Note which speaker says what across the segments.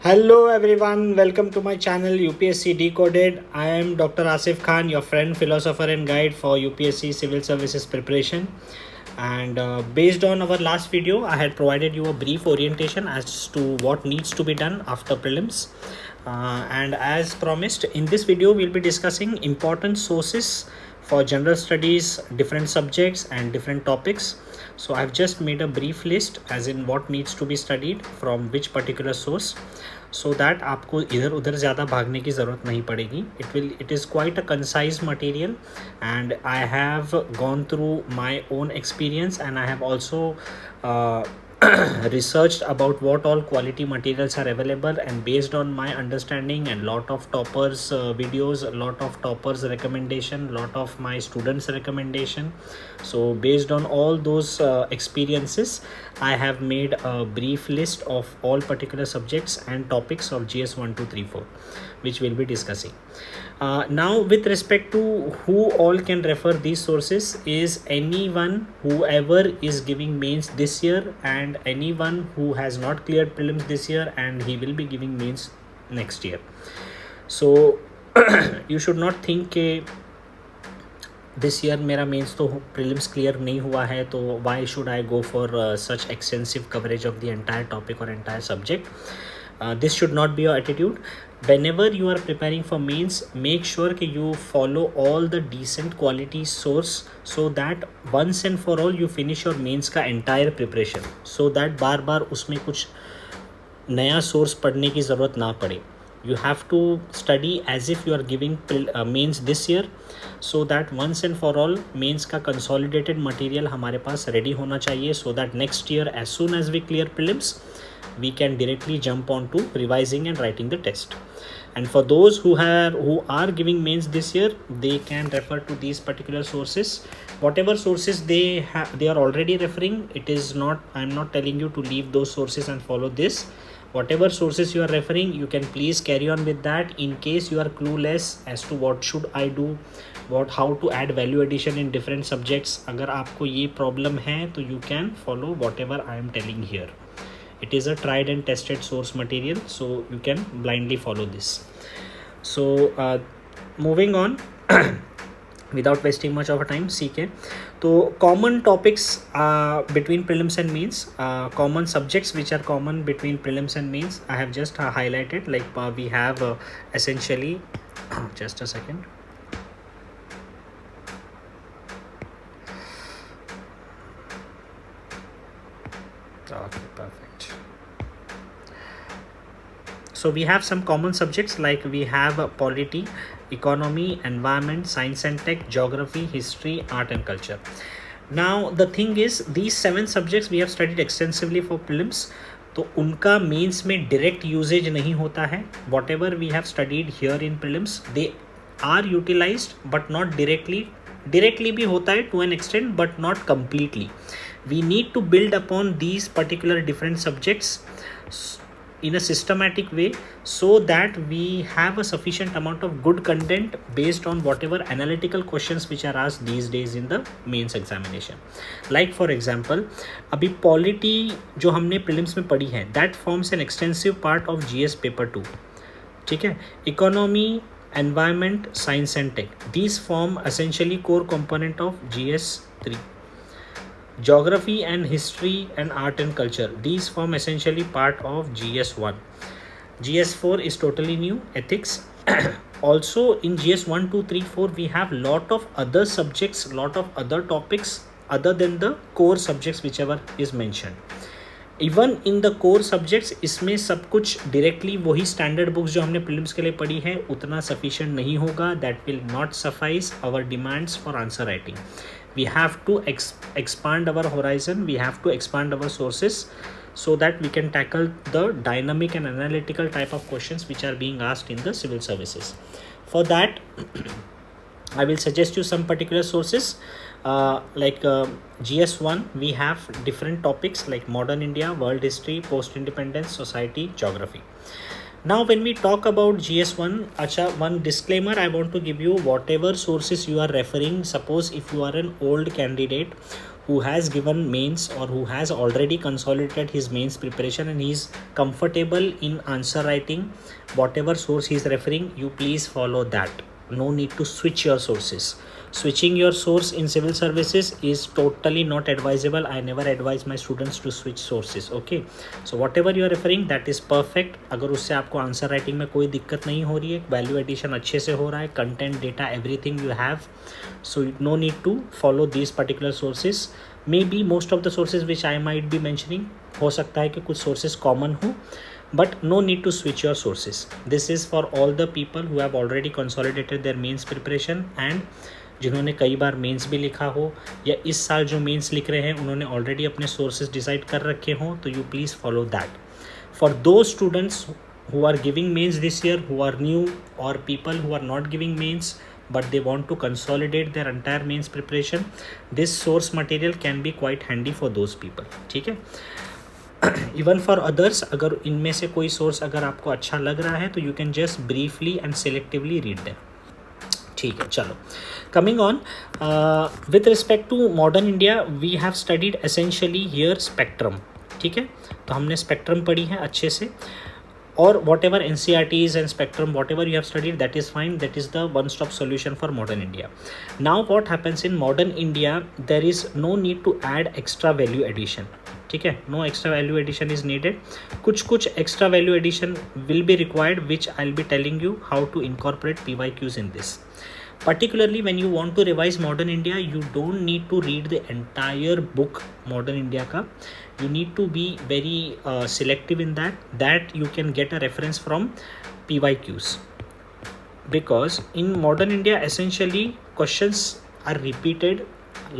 Speaker 1: Hello everyone, welcome to my channel UPSC Decoded. I am Dr. Asif Khan, your friend, philosopher and guide for UPSC Civil Services preparation. And based on our last video, I had provided you a brief orientation as to what needs to be done after prelims. And as promised, in this video, we'll be discussing important sources for general studies, different subjects and different topics. So I've just made a brief list as in what needs to be studied from which particular source, so that आपको इधर उधर ज़्यादा भागने की ज़रूरत नहीं पड़ेगी. It is quite a concise material, and I have gone through my own experience, and I have also researched about what all quality materials are available, and based on my understanding and lot of toppers videos, lot of toppers recommendation, lot of my students recommendation. So based on all those experiences, I have made a brief list of all particular subjects and topics of GS 1, 2, 3, 4, which we'll be discussing. Now with respect to who all can refer these sources is anyone whoever is giving mains this year, and anyone who has not cleared prelims this year and he will be giving mains next year. So you should not think कि this year मेरा mains तो prelims clear नहीं हुआ है तो why should I go for such extensive coverage of the entire topic और entire subject. This should not be your attitude. Whenever you are preparing for mains, make sure that you follow all the decent quality source, so that once and for all you finish your mains का entire preparation, so that बार बार उसमें कुछ नया source पढ़ने की ज़रूरत ना पड़े. You have to study as if you are giving mains this year, so that once and for all mains का consolidated material हमारे पास ready होना चाहिए, so that next year as soon as we clear prelims, we can directly jump on to revising and writing the test. And for those who are giving mains this year, they can refer to these particular sources. Whatever sources they are already referring, it is not, I'm not telling you to leave those sources and follow this. Whatever sources you are referring, you can please carry on with that. In case you are clueless as to what should I do, how to add value addition in different subjects, अगर आपको ये problem है तो you can follow whatever I am telling here. It is a tried and tested source material, so you can blindly follow this. So moving on without wasting much of a time, CK. So common topics between prelims and mains, common subjects which are common between prelims and mains, I have just highlighted. Like we have essentially just a second. Okay, perfect. So we have some common subjects, like we have polity, economy, environment, science and tech, geography, history, art and culture. Now the thing is, these 7 subjects we have studied extensively for prelims, तो उनका mains में direct usage नहीं होता है. Whatever we have studied here in prelims, they are utilized but not directly भी होता है to an extent but not completely. We need to build upon these particular different subjects in a systematic way, so that we have a sufficient amount of good content based on whatever analytical questions which are asked these days in the mains examination. Like for example, अभी polity जो हमने prelims में पढ़ी है, that forms an extensive part of GS paper 2. ठीक है. Economy, environment, science and tech, these form essentially core component of GS 3. Geography and history and art and culture, these form essentially part of GS 1. GS 4 is totally new, ethics. Also in GS 1, 2, 3, 4 we have lot of other subjects, lot of other topics other than the core subjects whichever is mentioned. Even in the core subjects, इसमें सब कुछ directly वही standard books जो हमने prelims के लिए पढ़ी है उतना सफिशिएंट नहीं होगा. That will not suffice our demands for answer writing. We have to expand our horizon, we have to expand our sources, so that we can tackle the dynamic and analytical type of questions which are being asked in the civil services. For that I will suggest you some particular sources. Like GS1 we have different topics like modern India, world history, post independence, society, geography. Now when we talk about GS1, one disclaimer I want to give you. Whatever sources you are referring, suppose if you are an old candidate who has given mains or who has already consolidated his mains preparation and he is comfortable in answer writing, whatever source he is referring, you please follow that. No need to switch your sources. Switching your source in civil services is totally not advisable. I never advise my students to switch sources. Okay, so whatever you are referring, that is perfect. अगर उससे आपको answer writing में कोई दिक्कत नहीं हो रही है, वैल्यू एडिशन अच्छे से हो रहा है, content data everything you have, so no need to follow these particular sources. Maybe most of the sources which I might be mentioning, हो सकता है कि कुछ sources common हो, but no need to switch your sources. This is for all the people who have already consolidated their mains preparation and जिन्होंने कई बार mains भी लिखा हो या इस साल जो मेंस लिख रहे हैं उन्होंने ऑलरेडी अपने सोर्सेज डिसाइड कर रखे हों, तो you please follow that. For those students who are giving mains this year, who are new, or people who are not giving mains but they want to consolidate their entire mains preparation, this source material can be quite handy for those people. ठीक है. Even for others, अगर इनमें से कोई source अगर आपको अच्छा लग रहा है तो you can just briefly and selectively read them. ठीक है, चलो coming on with respect to modern India, we have studied essentially here spectrum. ठीक है, तो हमने स्पेक्ट्रम पढ़ी है अच्छे से, or whatever NCERTs and spectrum, whatever you have studied, that is fine. That is the one-stop solution for modern India. Now what happens in modern India, there is no need to add extra value addition. ठीक है, no extra value addition is needed. कुछ extra value addition will be required, which I'll be telling you how to incorporate PYQs in this. Particularly when you want to revise modern India, you don't need to read the entire book modern India ka. You need to be very selective in that you can get a reference from PYQs, because in modern India essentially questions are repeated,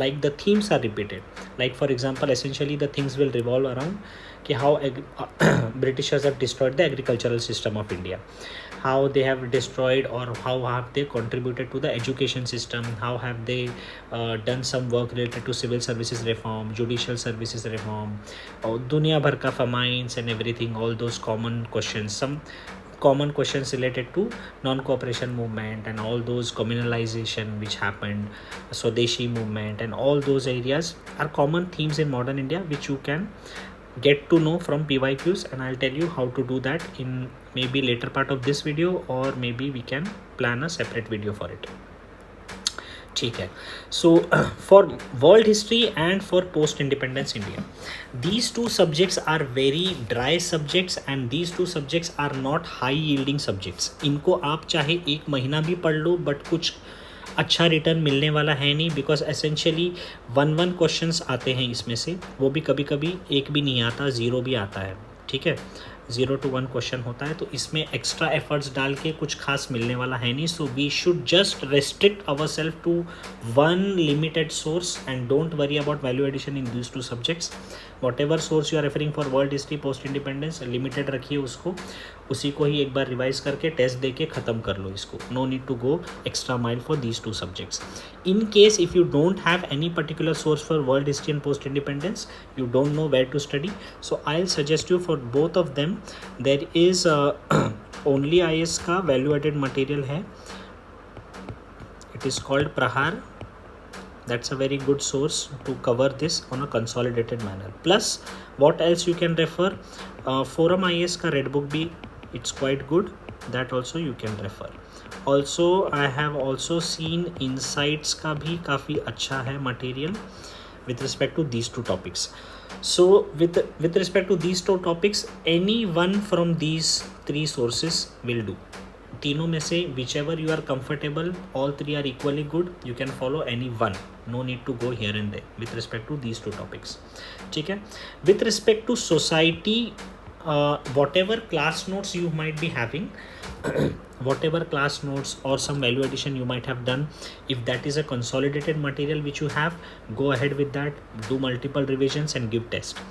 Speaker 1: like the themes are repeated. Like for example, essentially the things will revolve around how Britishers have destroyed the agricultural system of India, how they have destroyed or how have they contributed to the education system, how have they done some work related to civil services reform, judicial services reform, और दुनिया भर का famines and everything, all those common questions. Some common questions related to non-cooperation movement and all those communalization which happened, Swadeshi movement, and all those areas are common themes in modern India which you can get to know from PYQs, and I'll tell you how to do that in maybe later part of this video, or maybe we can plan a separate video for it. ठीक है, so for world history and for post independence India, these two subjects are very dry subjects and these two subjects are not high yielding subjects. इनको आप चाहे एक महीना भी पढ़ लो but कुछ अच्छा रिटर्न मिलने वाला है नहीं, बिकॉज एसेंशियली वन क्वेश्चंस आते हैं इसमें से, वो भी कभी कभी एक भी नहीं आता, ज़ीरो भी आता है. ठीक है, 0 to 1 क्वेश्चन होता है, तो इसमें एक्स्ट्रा एफर्ट्स डाल के कुछ खास मिलने वाला है नहीं. So we should just restrict our self to one limited source and don't worry about value addition in these two subjects. Whatever source you are referring for world history post independence, limited रखिए उसको, उसी को ही एक बार revise करके test दे के ख़त्म कर लो इसको. No need to go extra mile for these two subjects. In case if you don't have any particular source for world history and post independence, you don't know where to study, so I'll suggest you for both of them. There is only IS का value added material है, it is called Prahar. That's a very good source to cover this on a consolidated manner. Plus what else you can refer, Forum IS का red book भी, it's quite good, that also you can refer. Also I have also seen Insights का भी काफ़ी अच्छा है material with respect to these two topics. So with respect to these two topics, any one from these three sources will do. तीनों में से whichever you are comfortable, all three are equally good, you can follow any one. No need to go here and there with respect to these two topics. ठीक है. With respect to society, whatever class notes you might be having, whatever class notes or some value addition you might have done, if that is a consolidated material which you have, go ahead with that, do multiple revisions and give test.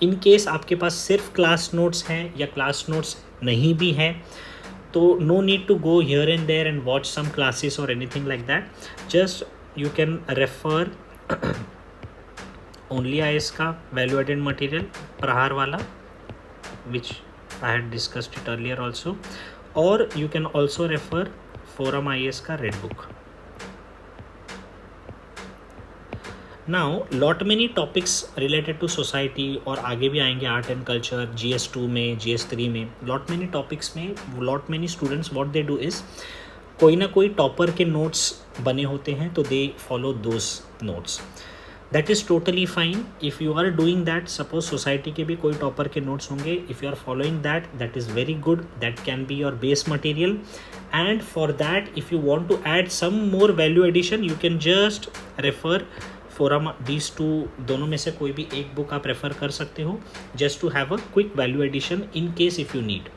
Speaker 1: In case आपके पास सिर्फ class notes हैं या class notes नहीं भी हैं, तो no need to go here and there and watch some classes or anything like that. Just you can refer only IS का value added material, प्रहार वाला, which I had discussed it earlier also, or you can also refer Forum IS का red book. Now lot many topics related to society, और आगे भी आएंगे art and culture, GS2 में, GS3 में, lot many topics में lot many students what they do is, कोई ना कोई टॉपर के नोट्स बने होते हैं तो they follow those notes. That is totally fine if you are doing that. Suppose society के भी कोई टॉपर के नोट्स होंगे, if you are following that, that is very good, that can be your base material. And for that if you want to add some more value addition, you can just refer forum. These two दोनों में से कोई भी एक book आप refer कर सकते हो, just to have a quick value addition in case if you need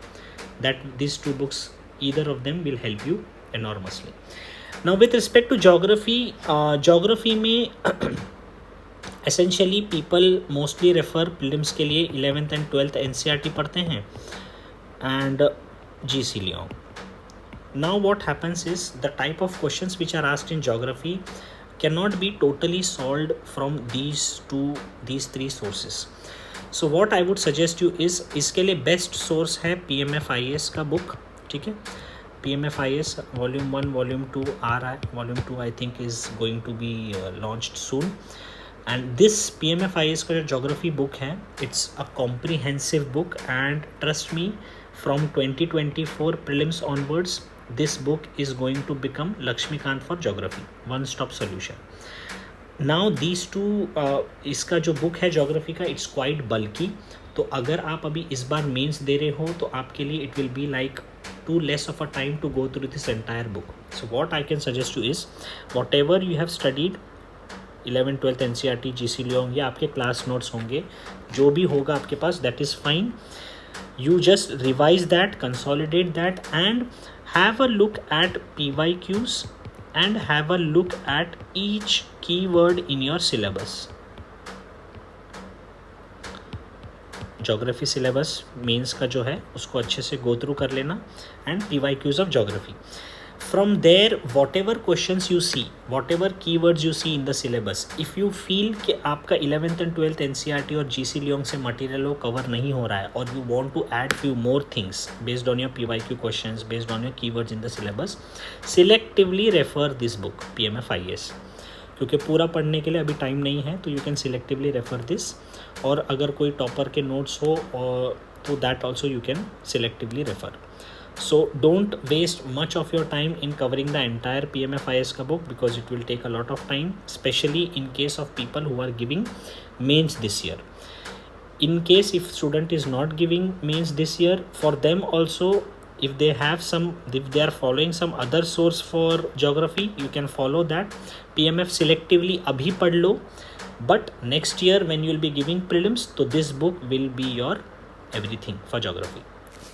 Speaker 1: that. these two books, either of them will help you enormously. Now with respect to geography, geography में essentially people mostly refer prelims के लिए 11th and 12th NCERT पढ़ते हैं and GC Leong. Now what happens is the type of questions which are asked in geography cannot be totally solved from these three sources. So what I would suggest you is, इसके लिए best source है PMFIS का book. ठीक है, PMFIS volume 1 volume 2 आ रहा है. Volume 2 I think is going to be launched soon. And this PMFIS का जो जोग्राफी बुक है, it's a comprehensive book and trust me, from 2024 prelims onwards this book is going to become Lakshmikant for geography, one stop solution. Now these two इसका जो book है geography का, it's quite bulky. तो अगर आप अभी इस बार मेंस दे रहे हो तो आपके लिए it will be like too less of a time to go through this entire book. So what I can suggest you is, whatever you have studied 11th 12th NCERT GC Leong, या आपके class notes होंगे, जो भी होगा आपके पास, that is fine. You just revise that, consolidate that, and have a look at PYQs and have a look at each keyword in your syllabus. Geography syllabus mains का जो है उसको अच्छे से go through कर लेना, and PYQs of geography. From there, whatever questions you see, whatever keywords you see in the syllabus, if you feel कि आपका 11th and 12th NCERT और GC Leong से material वो cover नहीं हो रहा है, और you want to add few more things based on your PYQ questions, based on your keywords in the syllabus, selectively refer this book PMFIS. क्योंकि पूरा पढ़ने के लिए अभी टाइम नहीं है, तो you can selectively refer this. और अगर कोई टॉपर के नोट्स हो तो that also you can selectively refer. So don't waste much of your time in covering the entire PMFIS ka book, because it will take a lot of time, especially in case of people who are giving mains this year. In case if student is not giving mains this year, for them also, if they are following some other source for geography, you can follow that. PMF selectively abhi pad lo, but next year when you will be giving prelims, so this book will be your everything for geography.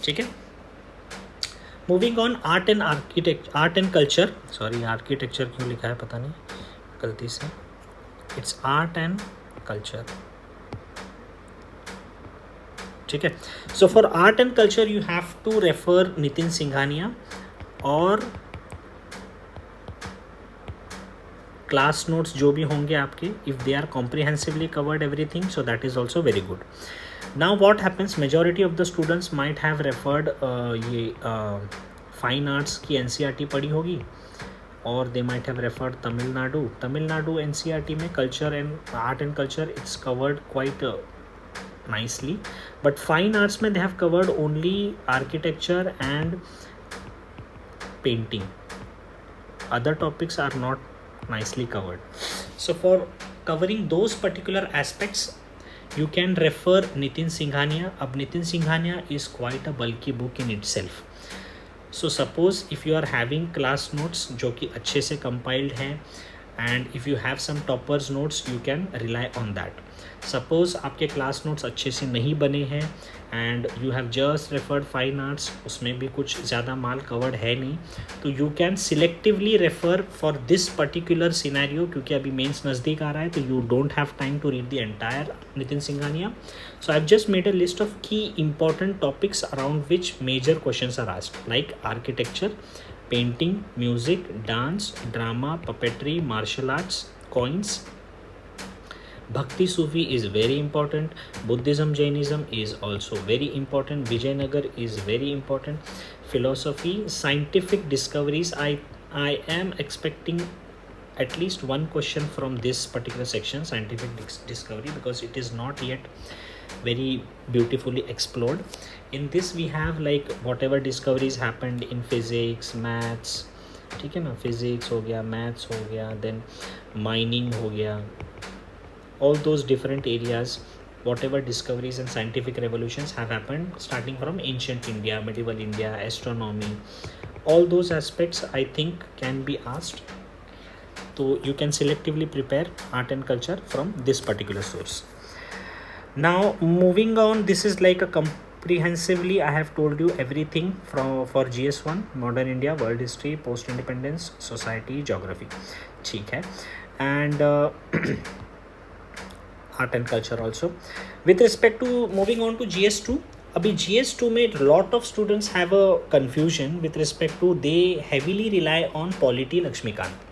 Speaker 1: ठीक है. Moving on art and culture. Sorry, architecture क्यों लिखा है पता नहीं, गलती से. It's art and culture. ठीक है. So for art and culture you have to refer Nitin Singhania और क्लास नोट्स जो भी होंगे आपके, if they are comprehensively covered everything, so that is also very good. Now what happens, majority of the students might have referred ये fine arts की NCERT पढ़ी होगी, और they might have referred Tamil Nadu NCERT में culture and art and culture it's covered quite nicely, but fine arts में they have covered only architecture and painting. Other topics are not nicely covered. So for covering those particular aspects, you can refer Nitin Singhania. अब Nitin Singhania is quite a bulky book in itself. So suppose if you are having class notes जो कि अच्छे से compiled हैं, and if you have some toppers notes, you can rely on that. Suppose आपके class notes अच्छे से नहीं बने हैं and you have just referred fine arts, उसमें भी कुछ ज़्यादा माल covered है नहीं, तो you can selectively refer for this particular scenario, क्योंकि अभी mains नज़दीक आ रहा है, तो you don't have time to read the entire Nitin Singhania. So I've just made a list of key important topics around which major questions are asked, like architecture, painting, music, dance, drama, puppetry, martial arts, coins. Bhakti Sufi is very important. Buddhism, Jainism is also very important. Vijayanagar is very important. Philosophy, scientific discoveries. I am expecting at least one question from this particular section, scientific discovery, because it is not yet very beautifully explored. In this we have like whatever discoveries happened in physics, maths, ठीक है ना, physics हो गया, maths हो गया, then mining हो गया, all those different areas, whatever discoveries and scientific revolutions have happened starting from ancient India, medieval India, astronomy, all those aspects I think can be asked. So you can selectively prepare art and culture from this particular source. Now moving on, this is like a comprehensively I have told you everything for GS1, modern India, world history, post independence, society, geography, ठीक है, and art and culture also. With respect to moving on to GS2, अभी GS2 में lot of students have a confusion with respect to they heavily rely on polity Laxmikant.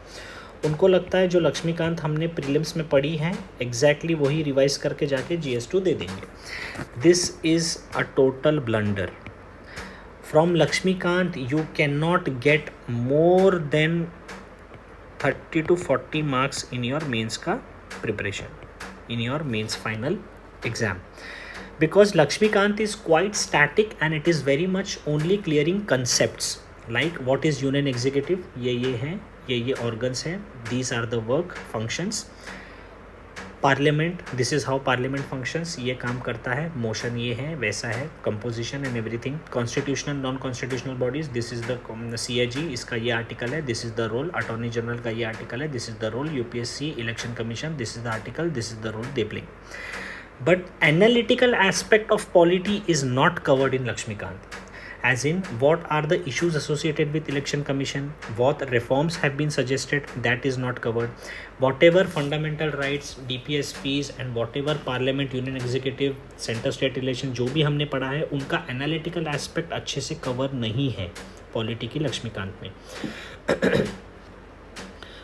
Speaker 1: उनको लगता है जो लक्ष्मीकांत हमने prelims में पढ़ी है एग्जैक्टली वही रिवाइज करके जाके GS2 दे देंगे. This is a total blunder. From Laxmikant you can not get more than 30 to 40 marks in your mains का preparation, in your mains final exam, because Lakshmikant is quite static and it is very much only clearing concepts like what is union executive, ये हैं, ये organs हैं, these are the work functions. Parliament, this is how parliament functions, ये काम करता है, motion ये है, वैसा है, composition and everything. Constitutional non constitutional bodies, this is the CAG, इसका ये article है, this is the role. Attorney general का ये article है, this is the role. UPSC election commission, this is the article, this is the role they play. But analytical aspect of polity is not covered in Lakshmikant, as in what are the issues associated with election commission, what reforms have been suggested, that is not covered. Whatever fundamental rights, DPSPs and whatever parliament, union executive, center state relation जो भी हमने पढ़ा है उनका analytical aspect अच्छे से cover नहीं है polity की लक्ष्मीकांत में.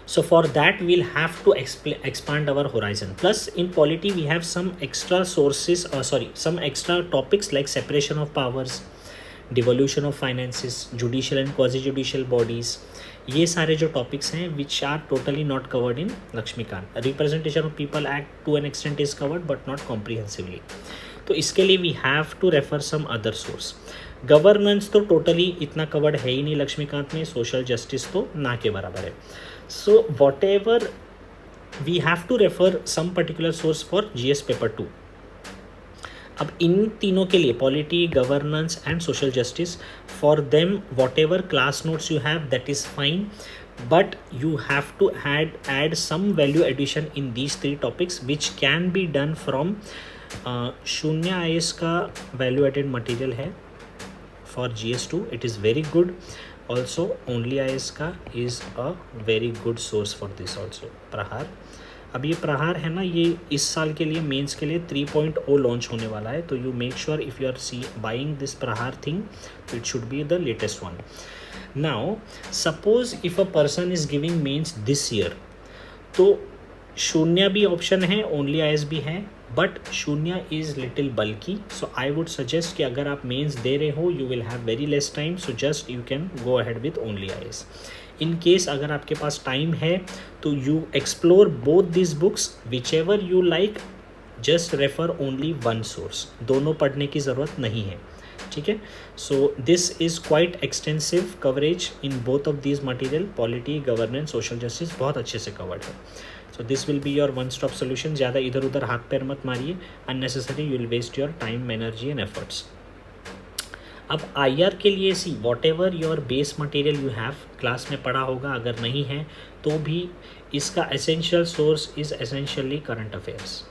Speaker 1: So for that we'll have to expand our horizon. Plus in polity we have some extra sources, some extra topics like separation of powers, devolution of finances, judicial and quasi-judicial bodies, ये सारे जो topics हैं which are totally not covered in Lakshmikant. Representation of People Act to an extent is covered but not comprehensively. तो इसके लिए we have to refer some other source. Governance तो totally इतना covered है ही नहीं लक्ष्मीकांत में, social justice तो ना के बराबर है. So whatever we have to refer some particular source for GS paper 2. अब इन तीनों के लिए polity, governance and social justice, for them whatever class notes you have that is fine, but you have to add some value addition in these three topics which can be done from शून्य IAS का value added material है for GS2. it is very good. also only IAS का is a very good source for this also. प्रहार, अब ये प्रहार है ना, ये इस साल के लिए मेंस के लिए 3.0 लॉन्च होने वाला है, तो you make sure if you are buying this Prahar thing it should be the latest one. Now suppose if a person is giving mains this year, तो शून्य भी ऑप्शन है, ओनली IAS भी है, बट शून्य is little bulky. So I would suggest कि अगर आप मेंस दे रहे हो you will have very less time, so just you can go ahead with only IAS. In case अगर आपके पास टाइम है तो you explore both this books, which ever you like, just refer only one source, दोनों पढ़ने की ज़रूरत नहीं है, ठीक है. So this is quite extensive coverage in both of this material, polity, governance, social justice बहुत अच्छे से कवर्ड है. So this will be your one stop solution. ज़्यादा इधर उधर हाथ पैर मत मारिए, unnecessary you will waste your time, energy and efforts. अब IR के लिए see whatever your base material you have, class में पढ़ा होगा, अगर नहीं है तो भी इसका essential source is essentially current affairs.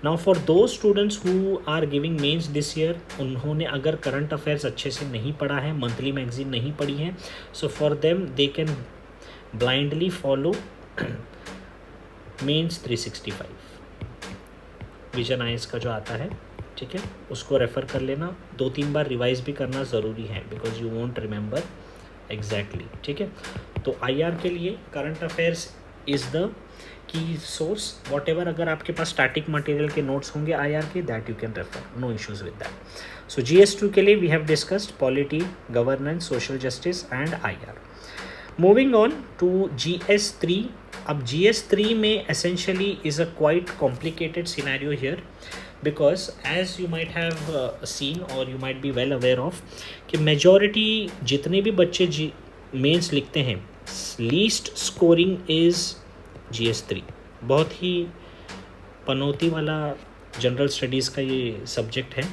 Speaker 1: Now for those students who are giving mains this year, उन्होंने अगर करंट अफेयर्स अच्छे से नहीं पढ़ा है, मंथली मैगजीन नहीं पढ़ी है, so for them they can blindly follow mains 365 Vision IAS का जो आता है, ठीक है, उसको रेफ़र कर लेना. 2-3 बार रिवाइज भी करना ज़रूरी है because you won't remember exactly, ठीक है. तो IR के लिए current affairs is the key source. Whatever अगर आपके पास स्टैटिक मटेरियल के नोट्स होंगे IR के, that you can refer, no issues with that. So GS2 के लिए we have discussed polity, governance, social justice and IR. Moving on to GS3. अब GS3 में essentially is a quite complicated scenario here, because as you might have seen or you might be well aware of कि majority जितने भी बच्चे mains लिखते हैं, least scoring is GS3. बहुत ही पनौती वाला जनरल स्टडीज़ का ये सब्जेक्ट है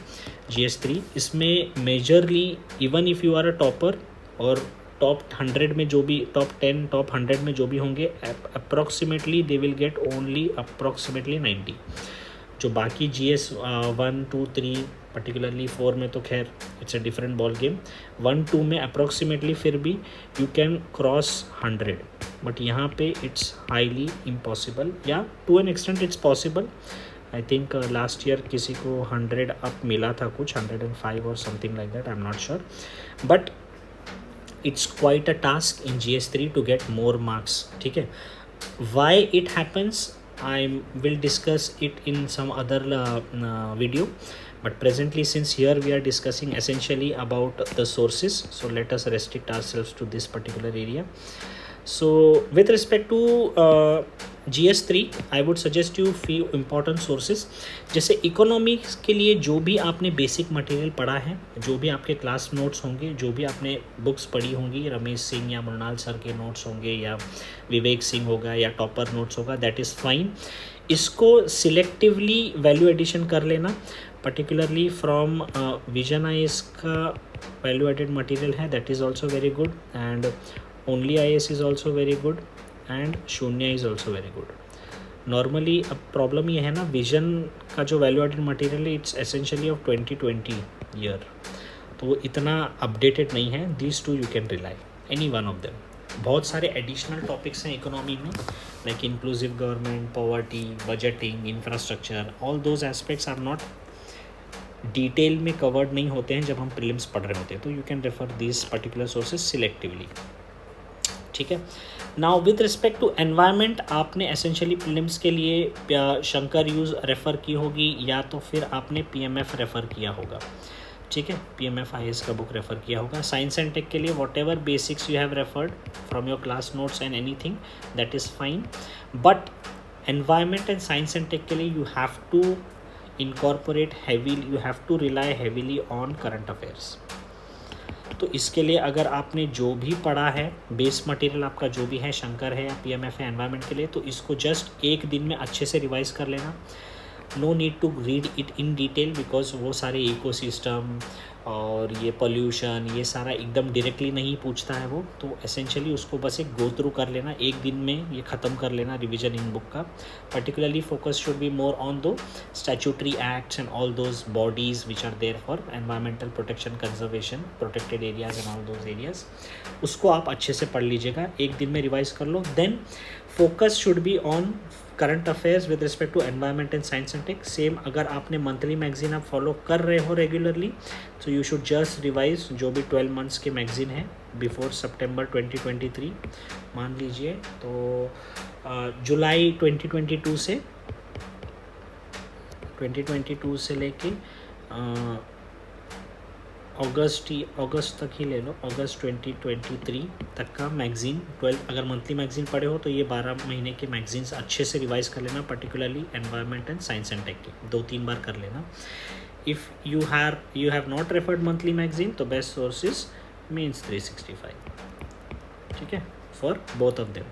Speaker 1: GS3. इसमें majorly even if you are a topper और टॉप 100 में जो भी टॉप 10 टॉप 100 में जो भी होंगे, approximately they will get only approximately 90. जो बाकी GS 1 2 3 पर्टिकुलरली 4 में तो खैर it's a different ball game. 1 2 में अप्रॉक्सीमेटली फिर भी यू कैन क्रॉस 100, बट यहाँ पे इट्स हाईली इम्पॉसिबल, या to an extent it's possible. I think last year किसी को 100 अप मिला था, कुछ 105 और something like that, I am not sure. But it's quite a task in GS3 to get more marks. ठीक है, why it happens I will discuss it in some other video, but presently since here we are discussing essentially about the sources, so let us restrict ourselves to this particular area. So with respect to GS3 I would suggest you few important sources. जैसे economics के लिए जो भी आपने basic material पढ़ा है, जो भी आपके क्लास नोट्स होंगे, जो भी आपने बुक्स पढ़ी होंगी, रमेश सिंह या मृणाल सर के नोट्स होंगे, या विवेक सिंह होगा, या टॉपर नोट्स होगा, दैट इज़ फाइन. इसको सिलेक्टिवली वैल्यू एडिशन कर लेना. पर्टिकुलरली फ्रॉम विजन आईएएस का वैल्यू एडेड मटेरियल है, that is also very good, and only IAS is also very good, and शून्य is also very good. Normally अब problem ये है ना, विजन का जो वैल्यू एडेड मटेरियल है इट्स एसेंशियली ऑफ 2020 ईयर, तो इतना अपडेटेड नहीं है. These two you can rely any one of them. बहुत सारे एडिशनल टॉपिक्स हैं इकोनॉमी में, like inclusive government, poverty, budgeting, infrastructure, all those aspects are not detail में कवर्ड नहीं होते हैं जब हम प्रीलिम्स पढ़ रहे होते हैं, तो you can refer these particular sources selectively. ठीक है. Now with respect to environment, आपने एसेंशियली प्रीलिम्स के लिए शंकर यूज रेफ़र की होगी, या तो फिर आपने PMF रेफ़र किया होगा. ठीक है, PMF IAS का बुक रेफ़र किया होगा. साइंस एंड टेक के लिए whatever basics you have referred from your class notes and anything, that is fine. But environment and science and tech के लिए you have to incorporate heavily, you have to rely heavily on current affairs. तो इसके लिए अगर आपने जो भी पढ़ा है, बेस मटेरियल आपका जो भी है, शंकर है या PMF है एनवायरनमेंट के लिए, तो इसको जस्ट एक दिन में अच्छे से रिवाइज कर लेना. No need to read it in detail, because वो सारे इकोसिस्टम और ये पोल्यूशन, ये सारा एकदम डायरेक्टली नहीं पूछता है वो, तो एसेंशियली उसको बस एक गो थ्रू कर लेना, एक दिन में ये ख़त्म कर लेना रिवीजन इन बुक का. Particularly focus should be more on दो statutory acts and all those bodies which are there for environmental protection, conservation, protected areas and all those areas. उसको आप अच्छे से पढ़ लीजिएगा, एक दिन में रिवाइज कर लो. Then focus should be on current affairs with respect to environment and science and tech. Same अगर आपने मंथली मैगजीन आप फॉलो कर रहे हो रेगुलरली, तो यू शुड जस्ट रिवाइज जो भी 12 मंथ्स के मैगजीन है बिफोर सितंबर 2023. मान लीजिए तो जुलाई 2022 से लेके अगस्त तक ही ले लो, अगस्त 2023 तक का मैगज़ीन 12, अगर मंथली मैगज़ीन पढ़े हो तो ये 12 महीने के मैगज़ीन्स अच्छे से रिवाइज कर लेना, particularly environment and science and tech के 2-3 बार कर लेना. If you have not referred monthly magazine, तो बेस्ट सोर्सेज मीन्स 365. ठीक है, for both of them.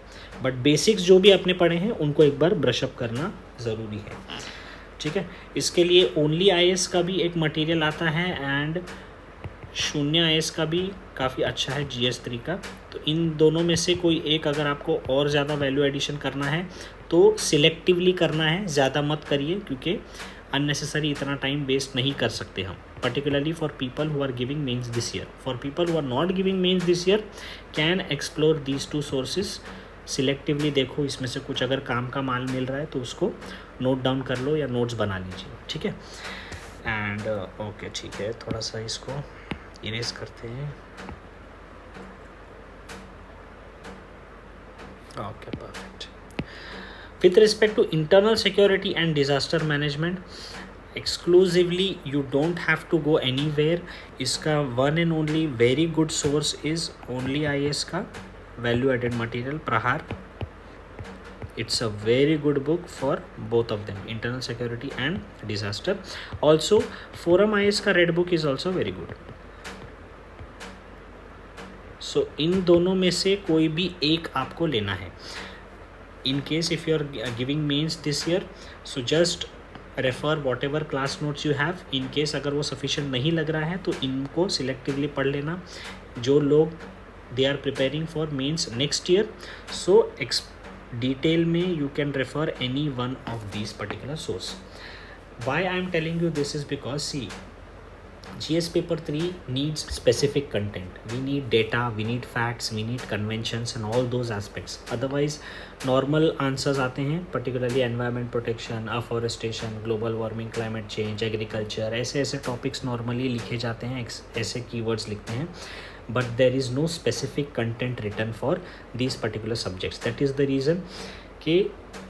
Speaker 1: But basics जो भी आपने पढ़े हैं उनको एक बार ब्रशअप करना ज़रूरी है. ठीक है, इसके लिए ओनली IAS का भी एक मटेरियल आता है, एंड शून्य IAS का भी काफ़ी अच्छा है GS3 का. तो इन दोनों में से कोई एक अगर आपको और ज़्यादा वैल्यू एडिशन करना है तो सिलेक्टिवली करना है, ज़्यादा मत करिए, क्योंकि अननेसेसरी इतना टाइम वेस्ट नहीं कर सकते हम. Particularly for people who are giving mains this year, for people who are not giving mains this year can explore these 2 sources. Selectively देखो, इसमें से कुछ अगर काम का माल मिल रहा है तो उसको नोट डाउन कर लो या नोट्स बना लीजिए. ठीक है, एंड ओके, ठीक है, थोड़ा सा इसको इरेज करते हैं. Okay, perfect. With respect to internal security and disaster management, exclusively you don't have to go anywhere. इसका one and only very good source is only IAS का value added material, Prahar. It's a very good book for both of them, internal security and disaster. Also Forum IS का red book is also very good. So इन दोनों में से कोई भी एक आपको लेना है. In case if you are giving mains this year, so just refer whatever class notes you have. In case अगर वो sufficient नहीं लग रहा है तो इनको selectively पढ़ लेना. जो लोग they are preparing for mains next year, so detail में you can refer any one of these particular source. Why I am telling you this is because see, GS paper 3 needs specific content. We need data, we need facts, we need conventions and all those aspects. Otherwise normal answers आते हैं, particularly environment protection, afforestation, global warming, climate change, agriculture, ऐसे topics normally लिखे जाते हैं, ऐसे keywords लिखते हैं, but there is no specific content written for these particular subjects. That is the reason कि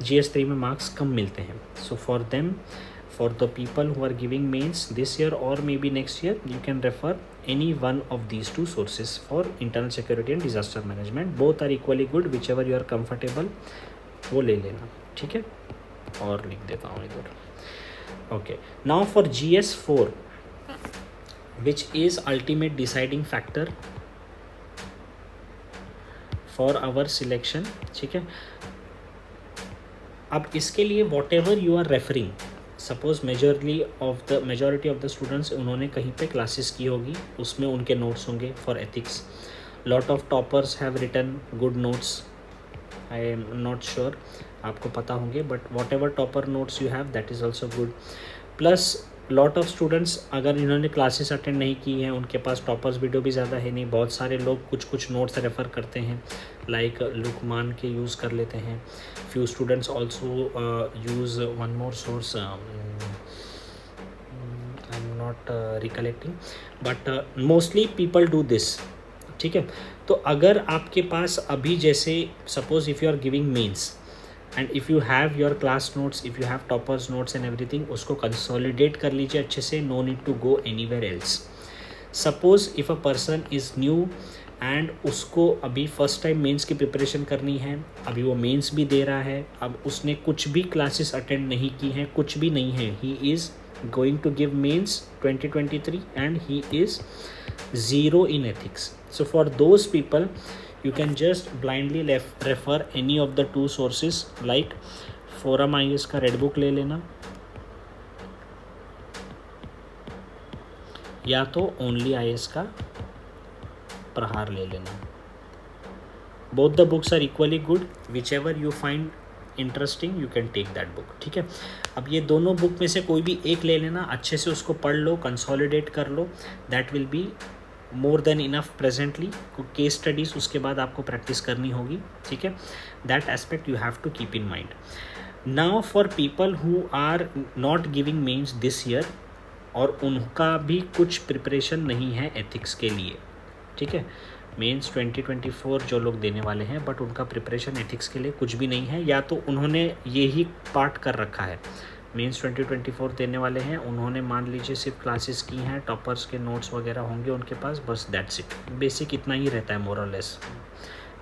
Speaker 1: GS3 में marks कम मिलते हैं. So for them, for the people who are giving mains this year or maybe next year, you can refer any one of these two sources for internal security and disaster management. Both are equally good, whichever you are comfortable वो ले लेना, ठीक है. और लिख देता हूँ इधर. Okay, now for GS4, which is ultimate deciding factor for our selection, ठीक है. अब इसके लिए whatever you are referring, suppose majority of the students उन्होंने कहीं पे क्लासेस की होगी, उसमें उनके नोट्स होंगे for ethics. Lot of toppers have written good notes. I am not sure, आपको पता होंगे, but whatever topper notes you have that is also good. Plus lot of students अगर इन्होंने क्लासेस अटेंड नहीं की हैं, उनके पास टॉपर्स वीडियो भी ज़्यादा है नहीं. बहुत सारे लोग कुछ नोट्स रेफ़र करते हैं, लाइक लुकमान के यूज़ कर लेते हैं. Few students also use one more source, I am not recollecting, but mostly people do this, ठीक है. तो अगर आपके पास अभी जैसे suppose if you are giving mains and if you have your class notes, if you have toppers notes and everything, उसको consolidate कर लीजिए अच्छे से. No need to go anywhere else. Suppose if a person is new and उसको अभी first time mains की preparation करनी है, अभी वो मेंस भी दे रहा है, अब उसने कुछ भी क्लासेस अटेंड नहीं की हैं, कुछ भी नहीं है, he is going to give mains 2023 and he is zero in ethics. So for those people you can just blindly refer any of the two sources, like Forum IS का red book ले लेना, या तो only IS का प्रहार ले लेना. Both the books are equally good. whichever you find interesting you can take that book, ठीक है. अब ये दोनों बुक में से कोई भी एक ले लेना, अच्छे से उसको पढ़ लो, कंसोलिडेट कर लो. That will be more than enough presently. Case studies उसके बाद आपको प्रैक्टिस करनी होगी, ठीक है. That aspect you have to keep in mind. Now for people who are not giving mains this year और उनका भी कुछ प्रिपरेशन नहीं है एथिक्स के लिए, ठीक है. मेंस 2024 जो लोग देने वाले हैं, बट उनका प्रिपरेशन एथिक्स के लिए कुछ भी नहीं है, या तो उन्होंने ये ही पार्ट कर रखा है. मेंस 2024 देने वाले हैं, उन्होंने मान लीजिए सिर्फ क्लासेस की हैं, टॉपर्स के नोट्स वगैरह होंगे उनके पास, बस दैट्स इट. बेसिक इतना ही रहता है मोर और लेस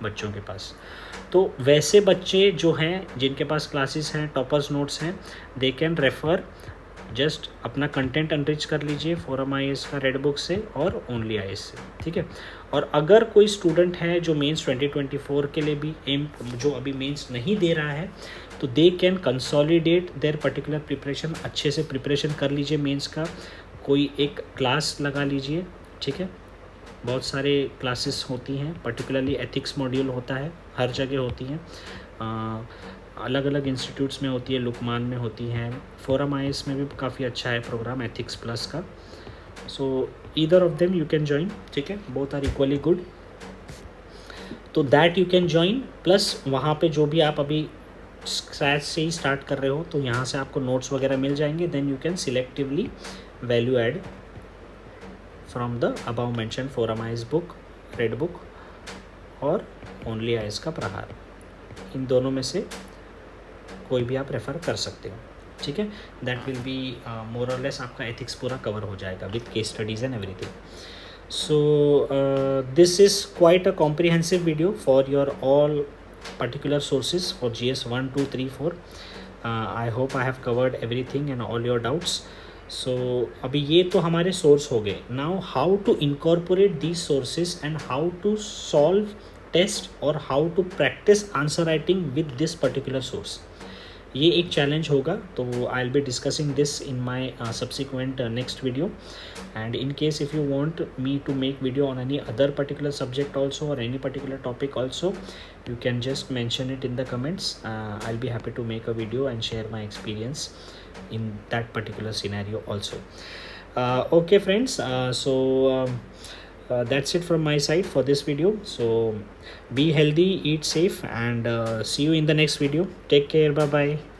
Speaker 1: बच्चों के पास. तो वैसे बच्चे जो हैं जिनके पास क्लासेस हैं, टॉपर्स नोट्स हैं, दे कैन रेफ़र, जस्ट अपना कंटेंट अनरिच कर लीजिए फोरम IS का रेड बुक से और ओनली IS से, ठीक है. और अगर कोई स्टूडेंट है जो मेंस 2024 के लिए भी जो अभी मेंस नहीं दे रहा है, तो they can consolidate there particular preparation. अच्छे से प्रिपरेशन कर लीजिए मेंस का, कोई एक क्लास लगा लीजिए, ठीक है. बहुत सारे क्लासेस होती हैं, पर्टिकुलरली एथिक्स मॉड्यूल होता है, हर जगह होती हैं, अलग अलग इंस्टीट्यूट्स में होती है, लुकमान में होती हैं, फोरम IS में भी काफ़ी अच्छा है प्रोग्राम एथिक्स प्लस का. सो either of them you can join, ठीक है. बोथ आर इक्वली गुड, तो that you can join. Plus वहाँ पे जो भी आप अभी स्क्रैच से ही स्टार्ट कर रहे हो, तो यहाँ से आपको नोट्स वगैरह मिल जाएंगे. Then you can selectively value add from the above mentioned forum IS book, red book और ओनली IS का प्रहार. इन दोनों में से कोई भी आप रेफ़र कर सकते हो, ठीक है. दैट विल बी मोर और लेस आपका एथिक्स पूरा कवर हो जाएगा with case studies and everything. So this is quite a comprehensive video for your all particular sources for GS 1 2 3 4. I hope I have covered everything and all your doubts. So अभी ये तो हमारे source हो गए. Now how to incorporate these sources and how to solve test or how to practice answer writing with this particular source. ये एक challenge होगा. तो I will be discussing this in my subsequent next video. And in case if you want me to make video on any other particular subject also or any particular topic also, you can just mention it in the comments. I'll be happy to make a video and share my experience in that particular scenario also. Okay friends, that's it from my side for this video. So be healthy, eat safe, and see you in the next video. Take care. Bye bye.